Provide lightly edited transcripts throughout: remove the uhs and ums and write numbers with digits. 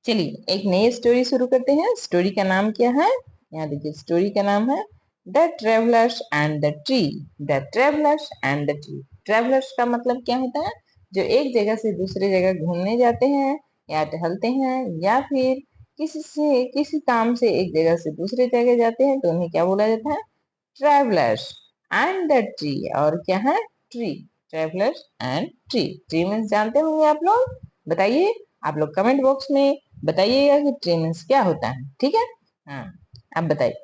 चलिए एक नई स्टोरी शुरू करते हैं। स्टोरी का नाम क्या है? यहाँ देखिए, स्टोरी का नाम है the travellers and the tree. The travellers and the tree. Travellers का मतलब क्या होता है? जो एक जगह से दूसरी जगह घूमने जाते हैं या टहलते हैं या फिर किसी काम से एक जगह से दूसरी जगह जाते हैं तो उन्हें क्या बोला जाता है? ट्रेवलर्स। एंड द ट्री, और क्या है? Tree. Travellers and tree. Tree means जानते होंगे आप लोग। बताइए, आप लोग कमेंट बॉक्स में बताइएगा कि ट्री मीन्स क्या होता है। ठीक है? हाँ, अब बताइए।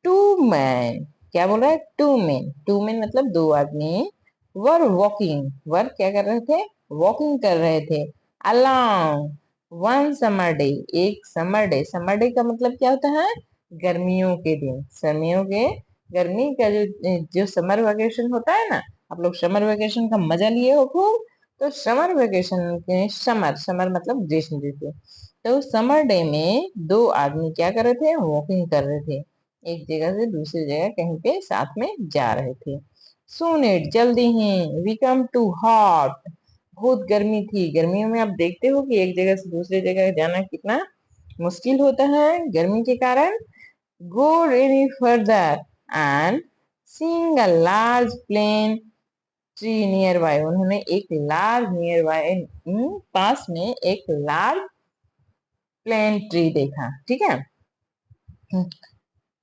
टू मैन, क्या बोल रहा है? To man. टू मैन मतलब दो आदमी वर वॉकिंग। वर क्या कर रहे थे? वॉकिंग कर रहे थे। अलोंग वन समर डे, एक समर डे। समर डे का मतलब क्या होता है? गर्मियों के दिन। सर्दियों के, गर्मी का जो जो समर वेकेशन होता है ना, आप लोग समर वेकेशन का मजा लिए हो खूब। तो समर वेकेशन के, समर समर मतलब ग्रीष्म ऋतु, तो समर डे में दो आदमी क्या कर रहे थे? वॉकिंग कर रहे थे। एक जगह से दूसरी जगह कहीं पे साथ में जा रहे थे। सून इट, जल्दी ही, वी कम टू हॉट, बहुत गर्मी थी। गर्मियों में आप देखते हो कि एक जगह से दूसरी जगह जाना कितना मुश्किल होता है गर्मी के कारण। Go any further and seeing a large plane tree nearby, उन्होंने एक लार्ज नियर बाय, पास में एक लार्ज प्लेन ट्री देखा। ठीक है?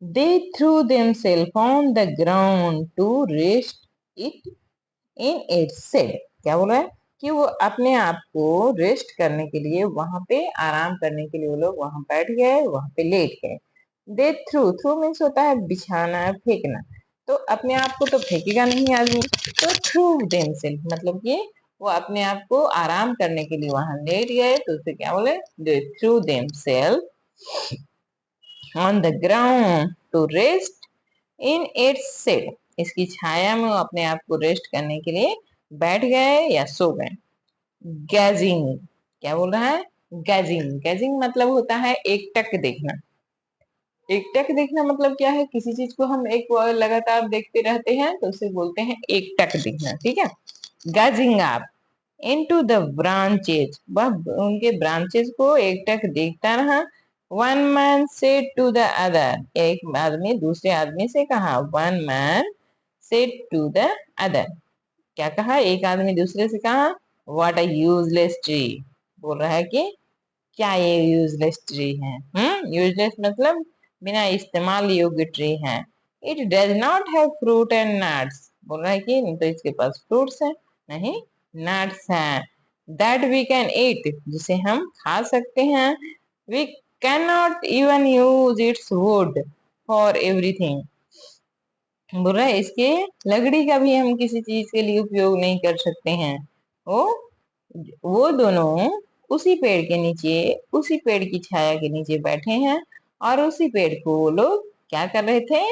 They threw themselves on the ground to rest it in its shade। क्या बोल रहा है? कि वो अपने आप को रेस्ट करने के लिए, वहां पे आराम करने के लिए वो लोग वहां बैठ गए, वहां पे लेट गए। दे थ्रू, थ्रू मीन्स होता है बिछाना, फेंकना। तो अपने आप को तो फेंकेगा नहीं आदमी, तो थ्रू देमसेल्फ मतलब कि वो अपने आप को आराम करने के लिए वहां लेट गए, तो उसे क्या बोले? They threw themselves on the ground to rest in its shade. इसकी छाया में वो अपने आप को रेस्ट करने के लिए बैठ गए या सो गए। गैजिंग, क्या बोल रहा है? गैजिंग। गैजिंग मतलब होता है एकटक देखना। एकटक देखना मतलब क्या है? किसी चीज को हम एक लगातार देखते रहते हैं तो उसे बोलते हैं एकटक देखना। ठीक है? Gazing up into the branches, वह उनके ब्रांचेज को एकटक देखता रहा। One man said to the other, एक आदमी दूसरे आदमी से कहा। One man said to the other, क्या कहा? एक आदमी दूसरे से कहा, व्हाट अ यूजलेस ट्री। बोल रहा है कि क्या ये यूजलेस ट्री है। यूजलेस मतलब बिना इस्तेमाल योग्य ट्री है। It does not have fruit and nuts, बोल रहा है कि नहीं तो इसके पास फ्रूट्स है, नहीं नट्स हैं। दैट वी कैन ईट, जिसे हम खा सकते हैं। We can not even use its wood for everything, बोल रहा है इसके लकड़ी का भी हम किसी चीज के लिए उपयोग नहीं कर सकते हैं। वो वो दोनों उसी पेड़ के नीचे, उसी पेड़ की छाया के नीचे बैठे हैं, और उसी पेड़ को वो लोग क्या कर रहे थे?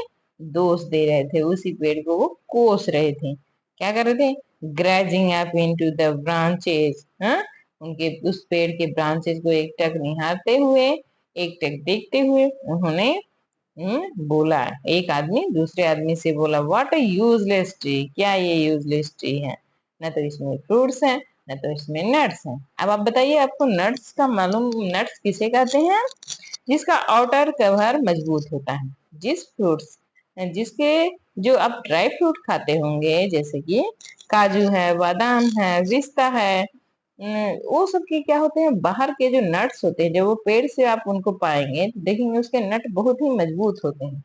दोष दे रहे थे। उसी पेड़ को वो कोस रहे थे। क्या कर रहे थे? Grazing up into the branches. हाँ, उनके उस पेड़ के ब्रांचेस को एकटक निहारते हुए, एकटक देखते हुए उन्होंने बोला। एक आदमी दूसरे आदमी से बोला, व्हाट अ यूजलेस ट्री, क्या ये यूजलेस ट्री है? न तो इसमें फ्रूट्स हैं, न तो इसमें नट्स हैं। अब आप बताइए, आपको नट्स का मालूम? नट्स किसे कहते हैं? जिसका आउटर कवर मजबूत होता है। जिस फ्रूट्स, जिसके, जो आप ड्राई फ्रूट खाते होंगे, जैसे कि काजू है, बादाम है, पिस्ता है, वो सब के क्या होते हैं? बाहर के जो नट्स होते हैं, जब वो पेड़ से आप उनको पाएंगे तो देखेंगे उसके नट बहुत ही मजबूत होते हैं।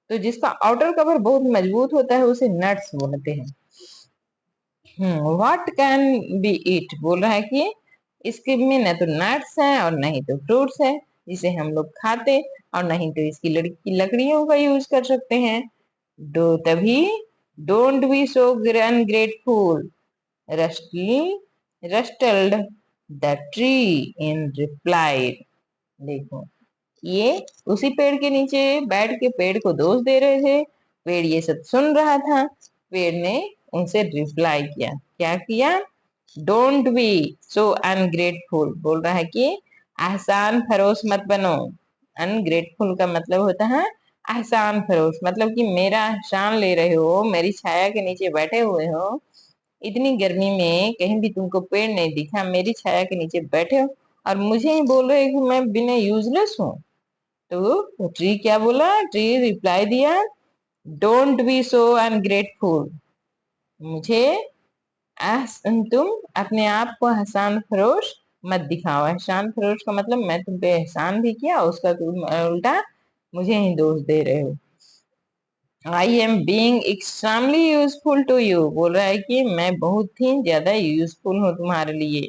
तो जिसका आउटर कवर बहुत मजबूत होता है उसे नट्स बोलते हैं। व्हाट कैन बी इट, बोल रहा है कि इसके में न तो नट्स है और न ही तो फ्रूट्स है जिसे हम लोग खाते, और नहीं तो इसकी लकड़ियों का यूज कर सकते हैं। दो तभी don't be so ungrateful, rustly rustled the tree in replied. देखो, ये उसी पेड़ के नीचे बैठ के पेड़ को दोष दे रहे थे। पेड़ ये सब सुन रहा था। पेड़ ने उनसे रिप्लाई किया। क्या किया? डोंट बी सो अनग्रेटफुल, बोल रहा है कि एहसान फरोश मत बनो। अनग्रेटफुल का मतलब होता है एहसान फरोश, मतलब कि मेरा एहसान ले रहे हो, मेरी छाया के नीचे बैठे हुए हो। इतनी गर्मी में कहीं भी तुमको पेड़ नहीं दिखा, मेरी छाया के नीचे बैठे हो और मुझे ही बोल रहे कि मैं बिना यूजलेस हूँ। तो ट्री क्या बोला, ट्री रिप्लाई दिया, डोंट बी सो अनग्रेटफुल। मुझे तुम अपने आप को एहसान फरोश मत दिखाओ। एहसान फरोश का मतलब मैं तुम पे एहसान भी किया, उसका तुम उल्टा मुझे ही दोष दे रहे हो। I am being extremely useful to you, बोल रहा है कि मैं बहुत ही ज्यादा यूजफुल हूँ तुम्हारे लिए।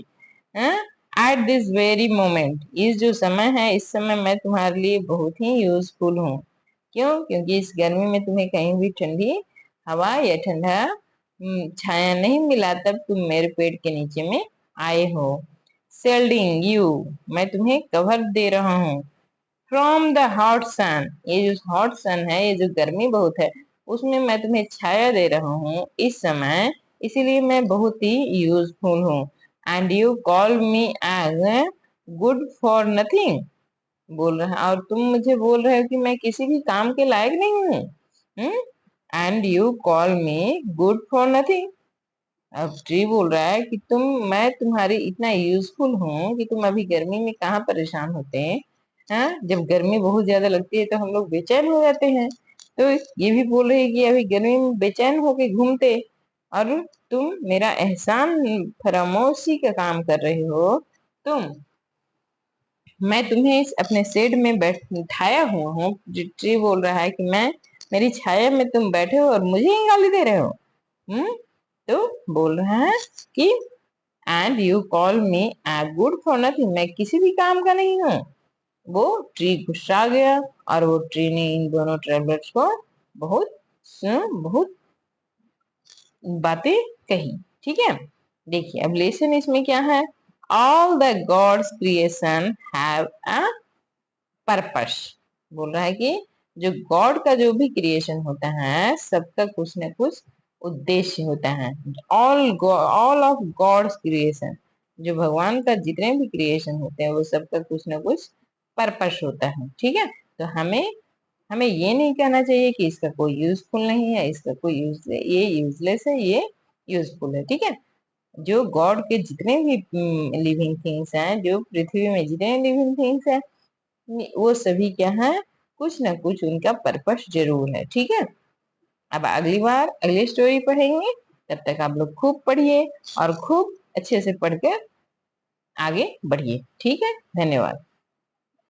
एट दिस वेरी मोमेंट, इस जो समय है इस समय मैं तुम्हारे लिए बहुत ही यूजफुल हूँ। क्यों? क्योंकि इस गर्मी में तुम्हें कहीं भी ठंडी हवा या ठंडा छाया नहीं मिला, तब तुम मेरे पेड़ के नीचे में आए हो। शेल्डिंग यू, मैं तुम्हें कवर दे रहा हूँ। फ्रॉम द हॉट सन, ये जो हॉट सन है, ये जो गर्मी बहुत है, उसमें मैं तुम्हें छाया दे रहा हूँ इस समय, इसीलिए मैं बहुत ही यूजफुल हूँ। And you call me as good for nothing, बोल रहे हैं, और तुम मुझे बोल रहे हो कि मैं किसी भी काम के लायक नहीं हूँ। And you call me good for nothing. अब ट्री बोल रहा है कि मैं तुम्हारी इतना यूजफुल हूँ कि तुम अभी गर्मी में कहाँ परेशान होते हैं। हाँ, जब गर्मी बहुत ज्यादा लगती है तो हम लोग बेचैन हो जाते हैं। तो ये भी बोल रहे हैं कि अभी गर्मी में बेचैन होके घूमते, और तुम मेरा एहसान फरामोशी का काम कर रहे हो। तुम मैं तुम्हें इस अपने शेड में बैठाया हुआ हूँ। ट्री बोल रहा है कि मैं, मेरी छाया में तुम बैठे हो और मुझे ही गाली दे रहे हो। हम्म तो बोल रहा है कि and you call me a good for nothing, मैं किसी भी काम का नहीं हूँ। वो ट्री गुस्सा गया, और वो ट्री ने इन दोनों ट्रेवलर्स को बहुत बहुत बातें कही। ठीक है, देखिए अब लेसन इसमें क्या है। All the gods creation have a purpose, बोल रहा है कि जो गॉड का जो भी क्रिएशन होता है सबका कुछ न कुछ उद्देश्य होता है। ऑल ऑफ गॉड्स क्रिएशन, जो भगवान का जितने भी क्रिएशन होते हैं वो सबका कुछ न कुछ पर्पस होता है। ठीक है, तो हमें हमें ये नहीं कहना चाहिए कि इसका कोई यूजफुल नहीं है, इसका कोई ये यूजलेस है, ये यूजफुल है। ठीक है, जो गॉड के जितने भी लिविंग थिंग्स हैं, जो पृथ्वी में जितने लिविंग थिंग्स हैं, वो सभी क्या है, कुछ ना कुछ उनका पर्पस जरूर है। ठीक है, अब अगली बार अगली स्टोरी पढ़ेंगे, तब तक आप लोग खूब पढ़िए और खूब अच्छे से पढ़कर आगे बढ़िए। ठीक है, धन्यवाद।